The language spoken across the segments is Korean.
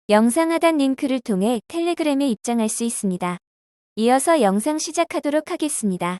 영상 하단 링크를 통해 텔레그램에 입장할 수 있습니다. 이어서 영상 시작하도록 하겠습니다.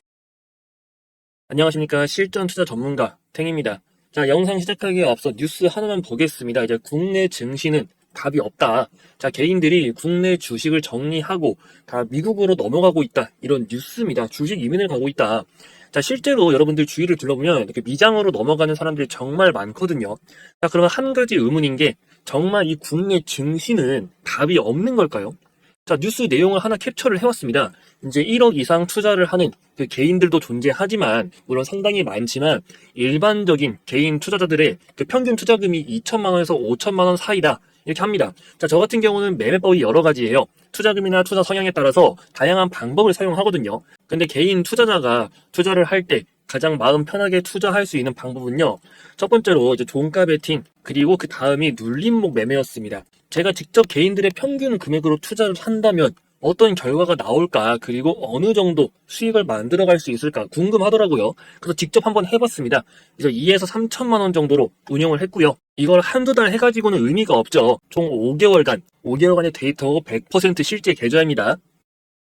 안녕하십니까. 실전 투자 전문가 탱입니다. 자, 영상 시작하기에 앞서 뉴스 하나만 보겠습니다. 이제 국내 증시는 답이 없다. 자, 개인들이 국내 주식을 정리하고 다 미국으로 넘어가고 있다. 이런 뉴스입니다. 주식 이민을 가고 있다. 자, 실제로 여러분들 주위를 둘러보면 이렇게 미장으로 넘어가는 사람들이 정말 많거든요. 자, 그러면 한 가지 의문인 게 정말 이 국내 증시는 답이 없는 걸까요? 자, 뉴스 내용을 하나 캡처를 해왔습니다. 이제 1억 이상 투자를 하는 그 개인들도 존재하지만, 물론 상당히 많지만, 일반적인 개인 투자자들의 그 평균 투자금이 2천만 원에서 5천만 원 사이다. 이렇게 합니다. 자, 저 같은 경우는 매매법이 여러 가지예요. 투자금이나 투자 성향에 따라서 다양한 방법을 사용하거든요. 근데 개인 투자자가 투자를 할 때 가장 마음 편하게 투자할 수 있는 방법은요. 첫 번째로 이제 종가 베팅, 그리고 그 다음이 눌림목 매매였습니다. 제가 직접 개인들의 평균 금액으로 투자를 한다면 어떤 결과가 나올까, 그리고 어느 정도 수익을 만들어갈 수 있을까 궁금하더라고요. 그래서 직접 한번 해봤습니다. 그래서 2에서 3천만 원 정도로 운영을 했고요. 이걸 한두 달 해가지고는 의미가 없죠. 총 5개월간의 데이터 100% 실제 계좌입니다.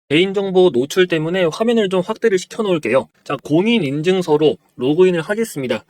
개인정보 노출 때문에 화면을 좀 확대를 시켜 놓을게요. 자, 공인인증서로 로그인을 하겠습니다.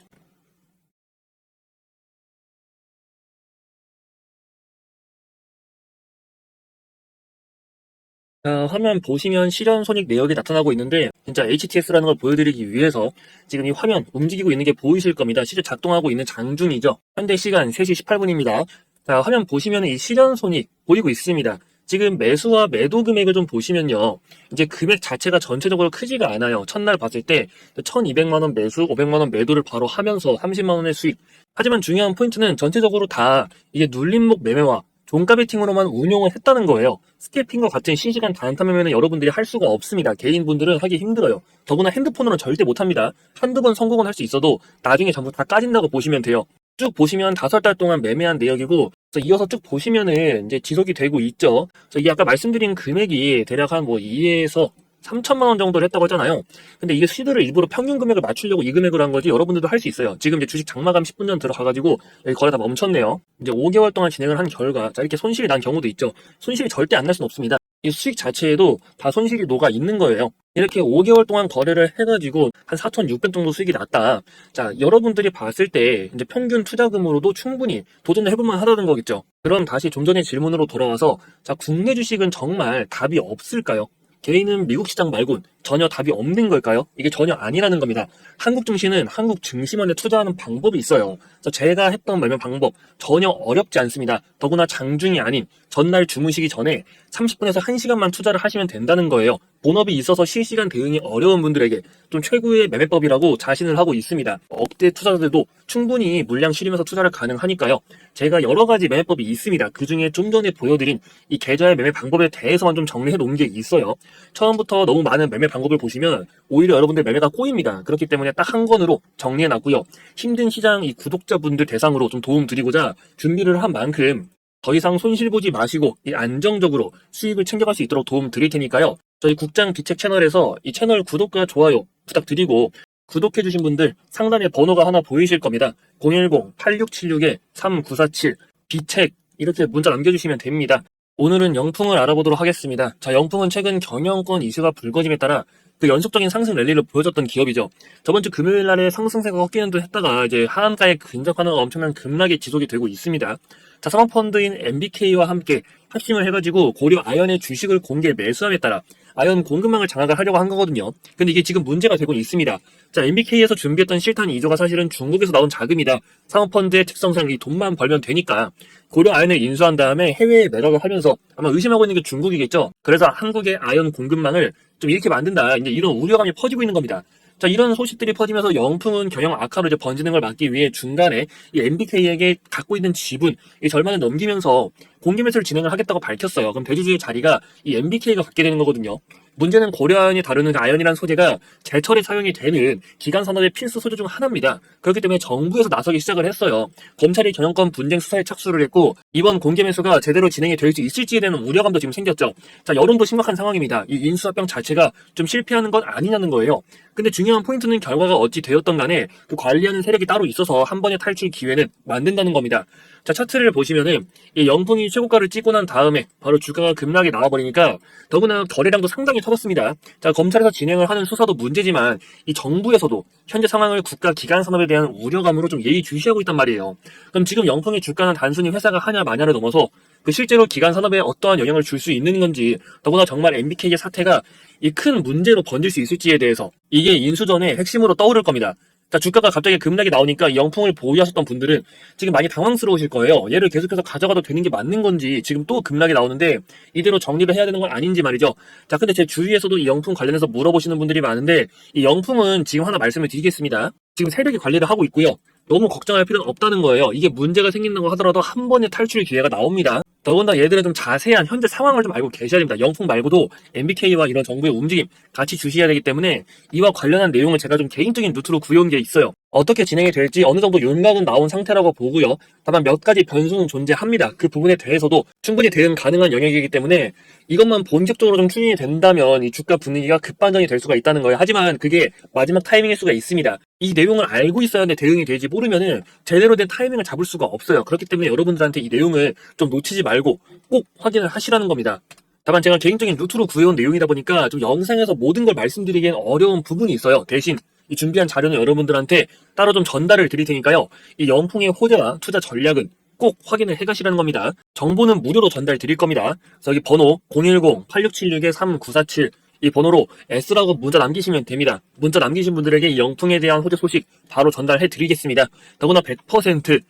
자, 화면 보시면 실현 손익 내역이 나타나고 있는데, 진짜 HTS라는 걸 보여드리기 위해서 지금 이 화면 움직이고 있는 게 보이실 겁니다. 실제 작동하고 있는 장중이죠. 현대 시간 3시 18분입니다. 자, 화면 보시면 이 실현 손익 보이고 있습니다. 지금 매수와 매도 금액을 좀 보시면요. 이제 금액 자체가 전체적으로 크지가 않아요. 첫날 봤을 때 1200만 원 매수, 500만 원 매도를 바로 하면서 30만 원의 수익. 하지만 중요한 포인트는 전체적으로 다 이게 눌림목 매매와 종가 베팅으로만 운용을 했다는 거예요. 스캐핑과 같은 실시간 단타 매매는 여러분들이 할 수가 없습니다. 개인분들은 하기 힘들어요. 더구나 핸드폰으로는 절대 못합니다. 한두 번 성공은 할 수 있어도 나중에 전부 다 까진다고 보시면 돼요. 쭉 보시면 5달 동안 매매한 내역이고, 이어서 쭉 보시면은 이제 지속이 되고 있죠. 이게 아까 말씀드린 금액이 대략 한 2에서 3천만 원 정도를 했다고 하잖아요. 근데 이게 시드를 일부러 평균 금액을 맞추려고 이 금액으로 한 거지, 여러분들도 할 수 있어요. 지금 이제 주식 장마감 10분 전 들어가가지고 여기 거래 다 멈췄네요. 이제 5개월 동안 진행을 한 결과, 자, 이렇게 손실이 난 경우도 있죠. 손실이 절대 안 날 수는 없습니다. 이 수익 자체에도 다 손실이 녹아 있는 거예요. 이렇게 5개월 동안 거래를 해가지고 한 4,600 정도 수익이 났다. 자, 여러분들이 봤을 때 이제 평균 투자금으로도 충분히 도전을 해볼만 하다는 거겠죠. 그럼 다시 좀 전에 질문으로 돌아와서, 자, 국내 주식은 정말 답이 없을까요? 개인은 미국 시장 말곤 전혀 답이 없는 걸까요? 이게 전혀 아니라는 겁니다. 한국 증시는 한국 증시만에 투자하는 방법이 있어요. 그래서 제가 했던 매매 방법 전혀 어렵지 않습니다. 더구나 장중이 아닌 전날 주무시기 전에 30분에서 1시간만 투자를 하시면 된다는 거예요. 본업이 있어서 실시간 대응이 어려운 분들에게 좀 최고의 매매법이라고 자신을 하고 있습니다. 억대 투자자들도 충분히 물량 실으면서 투자를 가능하니까요. 제가 여러 가지 매매법이 있습니다. 그 중에 좀 전에 보여드린 이 계좌의 매매 방법에 대해서만 좀 정리해 놓은 게 있어요. 처음부터 너무 많은 매매 방법을 보시면 오히려 여러분들 매매가 꼬입니다. 그렇기 때문에 딱 한 권으로 정리해 놨고요. 힘든 시장 이 구독자분들 대상으로 좀 도움 드리고자 준비를 한 만큼 더 이상 손실 보지 마시고 이 안정적으로 수익을 챙겨갈 수 있도록 도움 드릴 테니까요. 저희 국장 비책 채널에서 이 채널 구독과 좋아요 부탁드리고, 구독해주신 분들 상단에 번호가 하나 보이실 겁니다. 010-8676-3947 비책 이렇게 문자 남겨주시면 됩니다. 오늘은 영풍을 알아보도록 하겠습니다. 자, 영풍은 최근 경영권 이슈가 불거짐에 따라 그 연속적인 상승 랠리를 보여줬던 기업이죠. 저번 주 금요일 날에 상승세가 꺾이는 듯 했다가 이제 하한가에 근접하는 엄청난 급락이 지속이 되고 있습니다. 자, 사모펀드인 MBK와 함께 합심을 해가지고 고려 아연의 주식을 공개 매수함에 따라 아연 공급망을 장악을 하려고 한 거거든요. 근데 이게 지금 문제가 되고 있습니다. 자, MBK에서 준비했던 실탄 2조가 사실은 중국에서 나온 자금이다. 사모펀드의 특성상 이 돈만 벌면 되니까 고려 아연을 인수한 다음에 해외에 매각을 하면서 아마 의심하고 있는 게 중국이겠죠. 그래서 한국의 아연 공급망을 좀 이렇게 만든다, 이제 이런 우려감이 퍼지고 있는 겁니다. 자, 이런 소식들이 퍼지면서 영풍은 경영 악화로 이제 번지는 걸 막기 위해 중간에 이 MBK에게 갖고 있는 지분, 이 절반을 넘기면서 공개 매수를 진행을 하겠다고 밝혔어요. 그럼 대주주의 자리가 이 MBK가 갖게 되는 거거든요. 문제는 고려아연이 다루는 그 아연이라는 소재가 제철에 사용이 되는 기간 산업의 필수 소재 중 하나입니다. 그렇기 때문에 정부에서 나서기 시작을 했어요. 검찰이 전형권 분쟁 수사에 착수를 했고 이번 공개 매수가 제대로 진행이 될 수 있을지에 대한 우려감도 지금 생겼죠. 자, 여론도 심각한 상황입니다. 이 인수합병 자체가 좀 실패하는 건 아니냐는 거예요. 근데 중요한 포인트는 결과가 어찌 되었던 간에 그 관리하는 세력이 따로 있어서 한 번의 탈출 기회는 만든다는 겁니다. 자, 차트를 보시면은 이 영풍이 최고가를 찍고 난 다음에 바로 주가가 급락이 나와버리니까 더구나 거래량도 상당히 터졌습니다. 자, 검찰에서 진행을 하는 수사도 문제지만 이 정부에서도 현재 상황을 국가 기관 산업에 대한 우려감으로 좀 예의주시하고 있단 말이에요. 그럼 지금 영풍의 주가는 단순히 회사가 하냐 마냐를 넘어서 그 실제로 기관 산업에 어떠한 영향을 줄 수 있는 건지, 더구나 정말 MBK의 사태가 이 큰 문제로 번질 수 있을지에 대해서 이게 인수전의 핵심으로 떠오를 겁니다. 자, 주가가 갑자기 급락이 나오니까 이 영풍을 보유하셨던 분들은 지금 많이 당황스러우실 거예요. 얘를 계속해서 가져가도 되는 게 맞는 건지, 지금 또 급락이 나오는데 이대로 정리를 해야 되는 건 아닌지 말이죠. 자, 근데 제 주위에서도 이 영풍 관련해서 물어보시는 분들이 많은데 이 영풍은 지금 하나 말씀을 드리겠습니다. 지금 세력이 관리를 하고 있고요. 너무 걱정할 필요는 없다는 거예요. 이게 문제가 생긴다고 하더라도 한 번의 탈출 기회가 나옵니다. 더군다나 얘들은 좀 자세한 현재 상황을 좀 알고 계셔야 됩니다. 영풍 말고도 MBK와 이런 정부의 움직임 같이 주시해야 되기 때문에 이와 관련한 내용을 제가 좀 개인적인 루트로 구해온 게 있어요. 어떻게 진행이 될지 어느 정도 윤곽은 나온 상태라고 보고요. 다만 몇 가지 변수는 존재합니다. 그 부분에 대해서도 충분히 대응 가능한 영역이기 때문에 이것만 본격적으로 좀 추진이 된다면 이 주가 분위기가 급반전이 될 수가 있다는 거예요. 하지만 그게 마지막 타이밍일 수가 있습니다. 이 내용을 알고 있어야 하는데 대응이 되지 모르면은 제대로 된 타이밍을 잡을 수가 없어요. 그렇기 때문에 여러분들한테 이 내용을 좀 놓치지 말고 꼭 확인을 하시라는 겁니다. 다만 제가 개인적인 루트로 구해온 내용이다 보니까 좀 영상에서 모든 걸 말씀드리기엔 어려운 부분이 있어요. 대신 이 준비한 자료는 여러분들한테 따로 좀 전달을 드릴 테니까요. 이 영풍의 호재와 투자 전략은 꼭 확인을 해가시라는 겁니다. 정보는 무료로 전달 드릴 겁니다. 그래서 여기 번호 010-8676-3947 이 번호로 S라고 문자 남기시면 됩니다. 문자 남기신 분들에게 이 영풍에 대한 호재 소식 바로 전달해 드리겠습니다. 더구나 100%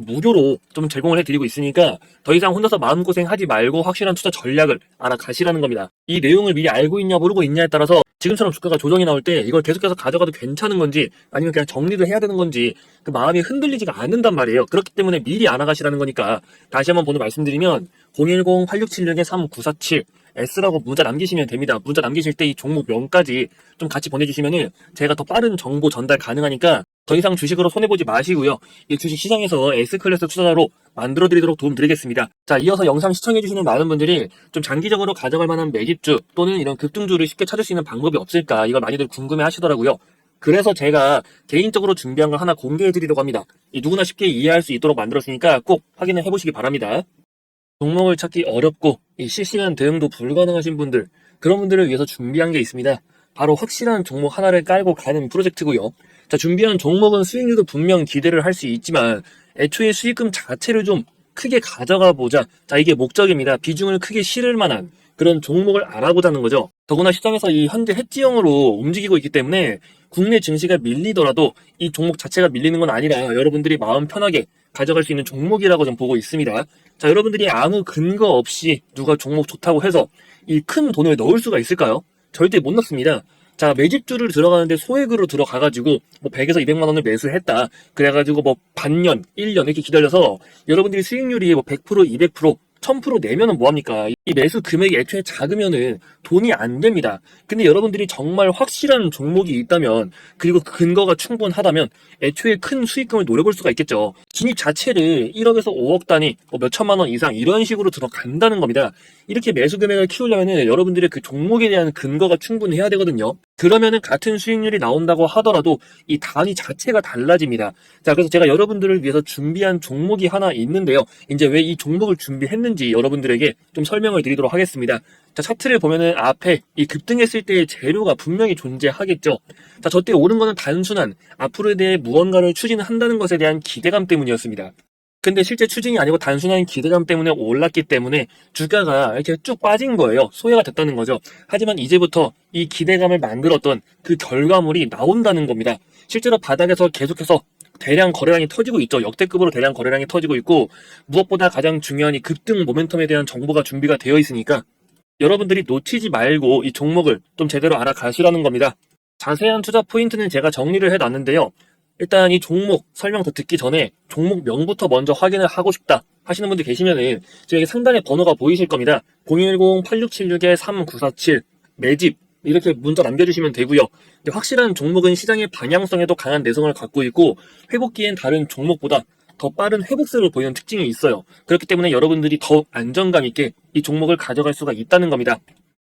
무료로 좀 제공을 해드리고 있으니까 더 이상 혼자서 마음고생하지 말고 확실한 투자 전략을 알아가시라는 겁니다. 이 내용을 미리 알고 있냐 모르고 있냐에 따라서 지금처럼 주가가 조정이 나올 때 이걸 계속해서 가져가도 괜찮은 건지 아니면 그냥 정리를 해야 되는 건지 그 마음이 흔들리지가 않는단 말이에요. 그렇기 때문에 미리 알아가시라는 거니까 다시 한번 번호 말씀드리면 010-8676-3947 S라고 문자 남기시면 됩니다. 문자 남기실 때 이 종목명까지 좀 같이 보내주시면은 제가 더 빠른 정보 전달 가능하니까 더 이상 주식으로 손해보지 마시고요. 이 주식 시장에서 S클래스 투자자로 만들어드리도록 도움드리겠습니다. 자, 이어서 영상 시청해주시는 많은 분들이 좀 장기적으로 가져갈 만한 매집주 또는 이런 급등주를 쉽게 찾을 수 있는 방법이 없을까 이걸 많이들 궁금해 하시더라고요. 그래서 제가 개인적으로 준비한 걸 하나 공개해드리려고 합니다. 이 누구나 쉽게 이해할 수 있도록 만들었으니까 꼭 확인을 해보시기 바랍니다. 종목을 찾기 어렵고 이 실시간 대응도 불가능하신 분들, 그런 분들을 위해서 준비한 게 있습니다. 바로 확실한 종목 하나를 깔고 가는 프로젝트고요. 자, 준비한 종목은 수익률도 분명 기대를 할 수 있지만 애초에 수익금 자체를 좀 크게 가져가 보자. 자, 이게 목적입니다. 비중을 크게 실을 만한 그런 종목을 알아보자는 거죠. 더구나 시장에서 이 현재 해지형으로 움직이고 있기 때문에 국내 증시가 밀리더라도 이 종목 자체가 밀리는 건 아니라 여러분들이 마음 편하게 가져갈 수 있는 종목이라고 좀 보고 있습니다. 자, 여러분들이 아무 근거 없이 누가 종목 좋다고 해서 이 큰 돈을 넣을 수가 있을까요? 절대 못 넣습니다. 자, 매집주를 들어가는데 소액으로 들어가가지고 뭐 100에서 200만 원을 매수했다. 그래가지고 뭐 반년, 1년 이렇게 기다려서 여러분들이 수익률이 뭐 100%, 200%, 1000% 내면은 뭐합니까? 이 매수 금액이 애초에 작으면은 돈이 안 됩니다. 근데 여러분들이 정말 확실한 종목이 있다면, 그리고 근거가 충분하다면 애초에 큰 수익금을 노려볼 수가 있겠죠. 진입 자체를 1억에서 5억 단위, 뭐 몇천만 원 이상 이런 식으로 들어간다는 겁니다. 이렇게 매수 금액을 키우려면은 여러분들의 그 종목에 대한 근거가 충분해야 되거든요. 그러면은 같은 수익률이 나온다고 하더라도 이 단위 자체가 달라집니다. 자, 그래서 제가 여러분들을 위해서 준비한 종목이 하나 있는데요. 이제 왜 이 종목을 준비했는지 여러분들에게 좀 설명을 드리도록 하겠습니다. 자, 차트를 보면은 앞에 이 급등했을 때의 재료가 분명히 존재하겠죠. 자, 저때 오른 거는 단순한 앞으로에 대해 무언가를 추진한다는 것에 대한 기대감 때문이었습니다. 근데 실제 추진이 아니고 단순한 기대감 때문에 올랐기 때문에 주가가 이렇게 쭉 빠진 거예요. 소외가 됐다는 거죠. 하지만 이제부터 이 기대감을 만들었던 그 결과물이 나온다는 겁니다. 실제로 바닥에서 계속해서 대량 거래량이 터지고 있죠. 역대급으로 대량 거래량이 터지고 있고, 무엇보다 가장 중요한 이 급등 모멘텀에 대한 정보가 준비가 되어 있으니까 여러분들이 놓치지 말고 이 종목을 좀 제대로 알아가시라는 겁니다. 자세한 투자 포인트는 제가 정리를 해놨는데요. 일단 이 종목 설명 더 듣기 전에 종목명부터 먼저 확인을 하고 싶다 하시는 분들 계시면은 저에게 상단에 번호가 보이실 겁니다. 010-8676-3947 매집 이렇게 문자 남겨주시면 되고요. 근데 확실한 종목은 시장의 방향성에도 강한 내성을 갖고 있고 회복기엔 다른 종목보다 더 빠른 회복세를 보이는 특징이 있어요. 그렇기 때문에 여러분들이 더 안정감 있게 이 종목을 가져갈 수가 있다는 겁니다.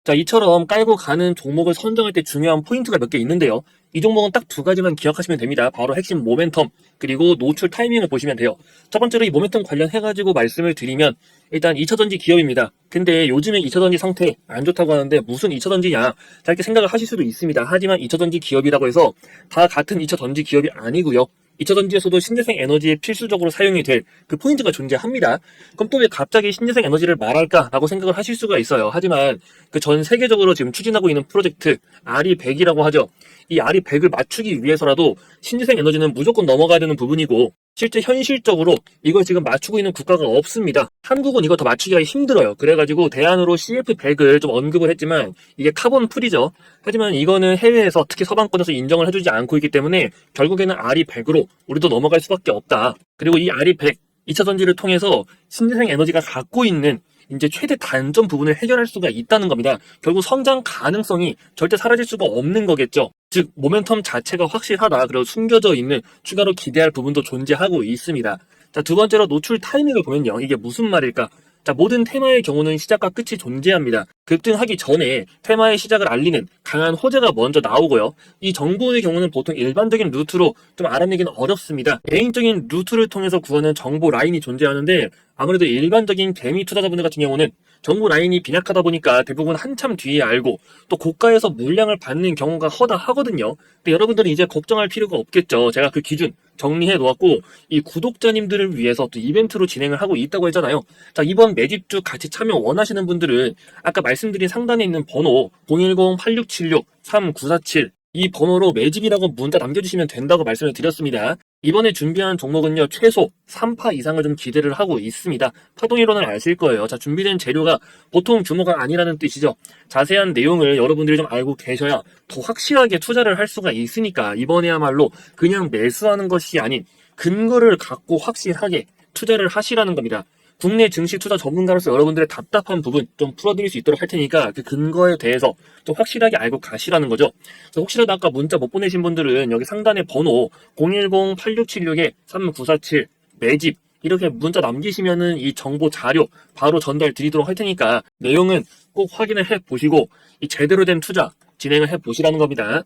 자, 이처럼 깔고 가는 종목을 선정할 때 중요한 포인트가 몇 개 있는데요. 이 종목은 딱 두 가지만 기억하시면 됩니다. 바로 핵심 모멘텀, 그리고 노출 타이밍을 보시면 돼요. 첫 번째로 이 모멘텀 관련해가지고 말씀을 드리면 일단 2차전지 기업입니다. 근데 요즘에 2차전지 상태 안 좋다고 하는데 무슨 2차전지냐? 자, 이렇게 생각을 하실 수도 있습니다. 하지만 2차전지 기업이라고 해서 다 같은 2차전지 기업이 아니고요. 2차전지에서도 신재생 에너지에 필수적으로 사용이 될 그 포인트가 존재합니다. 그럼 또 왜 갑자기 신재생 에너지를 말할까라고 생각을 하실 수가 있어요. 하지만 그 전 세계적으로 지금 추진하고 있는 프로젝트 RE100이라고 하죠. 이 RE100을 맞추기 위해서라도 신재생 에너지는 무조건 넘어가야 되는 부분이고 실제 현실적으로 이걸 지금 맞추고 있는 국가가 없습니다. 한국은 이거 더 맞추기가 힘들어요. 그래가지고 대안으로 CF100을 좀 언급을 했지만 이게 카본 풀이죠. 하지만 이거는 해외에서 특히 서방권에서 인정을 해주지 않고 있기 때문에 결국에는 RE100으로 우리도 넘어갈 수밖에 없다. 그리고 이 RE100 2차 전지를 통해서 신재생 에너지가 갖고 있는 이제 최대 단점 부분을 해결할 수가 있다는 겁니다. 결국 성장 가능성이 절대 사라질 수가 없는 거겠죠. 즉 모멘텀 자체가 확실하다. 그리고 숨겨져 있는 추가로 기대할 부분도 존재하고 있습니다. 자, 두 번째로 노출 타이밍을 보면요. 이게 무슨 말일까? 자, 모든 테마의 경우는 시작과 끝이 존재합니다. 급등하기 전에 테마의 시작을 알리는 강한 호재가 먼저 나오고요. 이 정보의 경우는 보통 일반적인 루트로 좀 알아내기는 어렵습니다. 개인적인 루트를 통해서 구하는 정보 라인이 존재하는데 아무래도 일반적인 개미 투자자분들 같은 경우는 정보 라인이 빈약하다 보니까 대부분 한참 뒤에 알고 또 고가에서 물량을 받는 경우가 허다하거든요. 근데 여러분들은 이제 걱정할 필요가 없겠죠. 제가 그 기준 정리해 놓았고 이 구독자님들을 위해서 또 이벤트로 진행을 하고 있다고 했잖아요. 자, 이번 매집주 같이 참여 원하시는 분들은 아까 말씀드린 상단에 있는 번호 010-8676-3947 이 번호로 매집이라고 문자 남겨주시면 된다고 말씀을 드렸습니다. 이번에 준비한 종목은요, 최소 3파 이상을 좀 기대를 하고 있습니다. 파동이론을 아실 거예요. 자, 준비된 재료가 보통 규모가 아니라는 뜻이죠. 자세한 내용을 여러분들이 좀 알고 계셔야 더 확실하게 투자를 할 수가 있으니까 이번에야말로 그냥 매수하는 것이 아닌 근거를 갖고 확실하게 투자를 하시라는 겁니다. 국내 증시 투자 전문가로서 여러분들의 답답한 부분 좀 풀어드릴 수 있도록 할 테니까 그 근거에 대해서 좀 확실하게 알고 가시라는 거죠. 그래서 혹시라도 아까 문자 못 보내신 분들은 여기 상단에 번호 010-8676-3947 매집 이렇게 문자 남기시면은 이 정보 자료 바로 전달 드리도록 할 테니까 내용은 꼭 확인을 해 보시고 이 제대로 된 투자 진행을 해 보시라는 겁니다.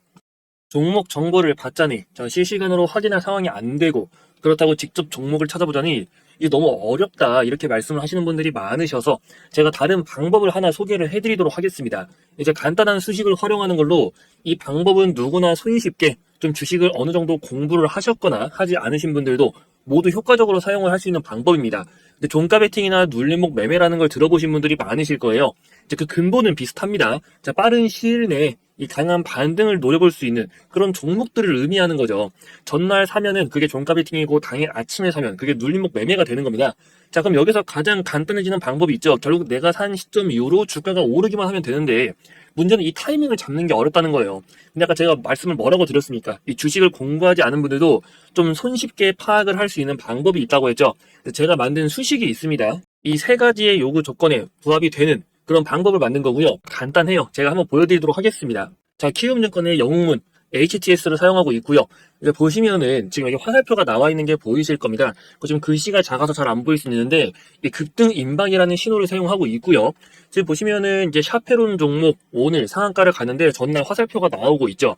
종목 정보를 받자니 실시간으로 확인할 상황이 안 되고 그렇다고 직접 종목을 찾아보자니 이게 너무 어렵다 이렇게 말씀을 하시는 분들이 많으셔서 제가 다른 방법을 하나 소개를 해드리도록 하겠습니다. 이제 간단한 수식을 활용하는 걸로 이 방법은 누구나 손쉽게 좀 주식을 어느 정도 공부를 하셨거나 하지 않으신 분들도 모두 효과적으로 사용을 할 수 있는 방법입니다. 근데 종가 베팅이나 눌림목 매매라는 걸 들어보신 분들이 많으실 거예요. 이제 그 근본은 비슷합니다. 자, 빠른 시일 내에 이 강한 반등을 노려볼 수 있는 그런 종목들을 의미하는 거죠. 전날 사면은 그게 종가 베팅이고 당일 아침에 사면 그게 눌림목 매매가 되는 겁니다. 자, 그럼 여기서 가장 간단해지는 방법이 있죠. 결국 내가 산 시점 이후로 주가가 오르기만 하면 되는데 문제는 이 타이밍을 잡는 게 어렵다는 거예요. 근데 아까 제가 말씀을 뭐라고 드렸습니까? 이 주식을 공부하지 않은 분들도 좀 손쉽게 파악을 할 수 있는 방법이 있다고 했죠. 제가 만든 수식이 있습니다. 이 세 가지의 요구 조건에 부합이 되는 그런 방법을 만든 거고요. 간단해요. 제가 한번 보여드리도록 하겠습니다. 자, 키움증권의 영웅문 HTS를 사용하고 있고요. 이제 보시면은 지금 여기 화살표가 나와 있는 게 보이실 겁니다. 지금 글씨가 작아서 잘 안 보일 수 있는데 이 급등 임박이라는 신호를 사용하고 있고요. 지금 보시면은 이제 샤페론 종목 오늘 상한가를 가는데 전날 화살표가 나오고 있죠.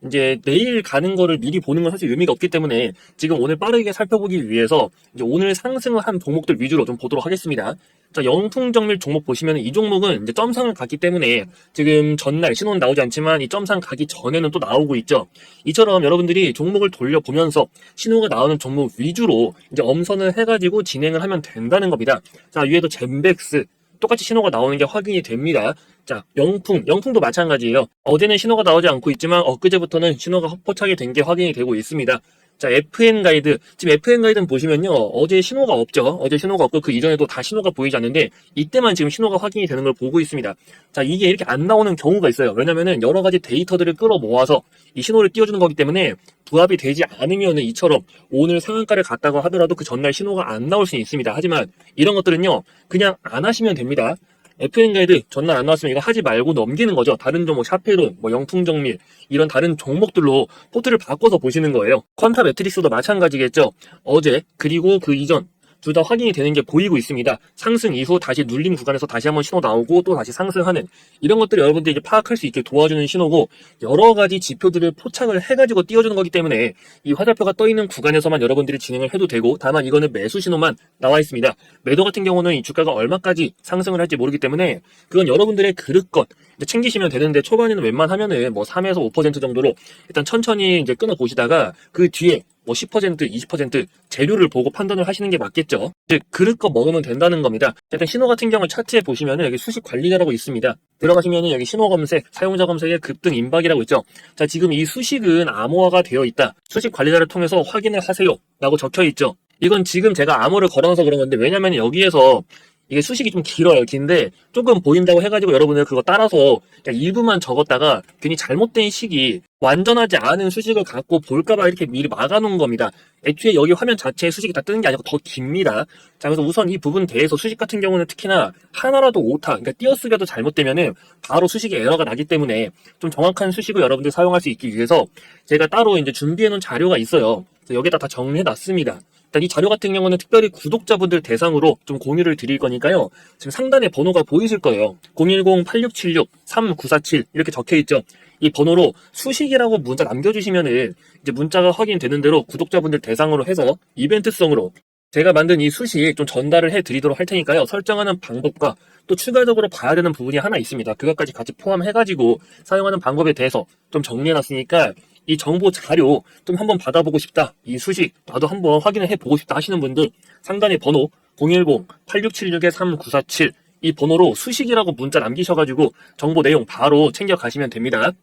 이제 내일 가는 거를 미리 보는 건 사실 의미가 없기 때문에 지금 오늘 빠르게 살펴보기 위해서 이제 오늘 상승을 한 종목들 위주로 좀 보도록 하겠습니다. 자, 영풍정밀 종목 보시면 이 종목은 이제 점상을 갔기 때문에 지금 전날 신호는 나오지 않지만 이 점상 가기 전에는 또 나오고 있죠. 이처럼 여러분들이 종목을 돌려보면서 신호가 나오는 종목 위주로 이제 엄선을 해가지고 진행을 하면 된다는 겁니다. 자, 위에도 젠백스 똑같이 신호가 나오는 게 확인이 됩니다. 자, 영풍도 마찬가지예요. 어제는 신호가 나오지 않고 있지만 엊그제부터는 신호가 헛포착이 된 게 확인이 되고 있습니다. 자, FN 가이드. 지금 FN 가이드는 보시면요. 어제 신호가 없죠. 어제 신호가 없고 그 이전에도 다 신호가 보이지 않는데 이때만 지금 신호가 확인이 되는 걸 보고 있습니다. 자, 이게 이렇게 안 나오는 경우가 있어요. 왜냐면은 여러 가지 데이터들을 끌어모아서 이 신호를 띄워주는 거기 때문에 부합이 되지 않으면은 이처럼 오늘 상한가를 갔다고 하더라도 그 전날 신호가 안 나올 수 있습니다. 하지만 이런 것들은요. 그냥 안 하시면 됩니다. FN 가이드 전날 안 나왔으면 이거 하지 말고 넘기는 거죠. 다른 종목, 샤페론, 뭐 영풍정밀 이런 다른 종목들로 포트를 바꿔서 보시는 거예요. 퀀타 매트릭스도 마찬가지겠죠. 어제 그리고 그 이전 둘 다 확인이 되는 게 보이고 있습니다. 상승 이후 다시 눌림 구간에서 다시 한번 신호 나오고 또 다시 상승하는 이런 것들을 여러분들이 이제 파악할 수 있게 도와주는 신호고, 여러 가지 지표들을 포착을 해가지고 띄워주는 거기 때문에 이 화살표가 떠 있는 구간에서만 여러분들이 진행을 해도 되고, 다만 이거는 매수 신호만 나와 있습니다. 매도 같은 경우는 이 주가가 얼마까지 상승을 할지 모르기 때문에 그건 여러분들의 그릇것 이제 챙기시면 되는데, 초반에는 웬만하면은 뭐 3에서 5% 정도로 일단 천천히 이제 끊어 보시다가 그 뒤에 뭐 10%, 20% 재료를 보고 판단을 하시는 게 맞겠죠. 즉 그릇껏 먹으면 된다는 겁니다. 일단 신호 같은 경우 차트에 보시면은 여기 수식 관리자라고 있습니다. 들어가시면은 여기 신호 검색, 사용자 검색의 급등 임박이라고 있죠. 자, 지금 이 수식은 암호화가 되어 있다. 수식 관리자를 통해서 확인을 하세요 라고 적혀 있죠. 이건 지금 제가 암호를 걸어놔서 그런 건데, 왜냐면 여기에서 이게 수식이 좀 길어요. 긴데 조금 보인다고 해가지고 여러분들 그거 따라서 그냥 일부만 적었다가 괜히 잘못된 식이 완전하지 않은 수식을 갖고 볼까봐 이렇게 미리 막아놓은 겁니다. 애초에 여기 화면 자체에 수식이 다 뜨는 게 아니고 더 깁니다. 자, 그래서 우선 이 부분 대해서 수식 같은 경우는 특히나 하나라도 오타, 그러니까 띄어쓰기라도 잘못되면은 바로 수식에 에러가 나기 때문에 좀 정확한 수식을 여러분들 사용할 수 있기 위해서 제가 따로 이제 준비해놓은 자료가 있어요. 그래서 여기다 다 정리해놨습니다. 이 자료 같은 경우는 특별히 구독자분들 대상으로 좀 공유를 드릴 거니까요. 지금 상단에 번호가 보이실 거예요. 010-8676-3947 이렇게 적혀 있죠. 이 번호로 수식이라고 문자 남겨주시면은 이제 문자가 확인되는 대로 구독자분들 대상으로 해서 이벤트성으로 제가 만든 이 수식 좀 전달을 해드리도록 할 테니까요. 설정하는 방법과 또 추가적으로 봐야 되는 부분이 하나 있습니다. 그것까지 같이 포함해가지고 사용하는 방법에 대해서 좀 정리해놨으니까 이 정보 자료 좀 한번 받아보고 싶다, 이 수식 나도 한번 확인을 해보고 싶다 하시는 분들 상단에 번호 010-8676-3947 이 번호로 수식이라고 문자 남기셔가지고 정보 내용 바로 챙겨가시면 됩니다.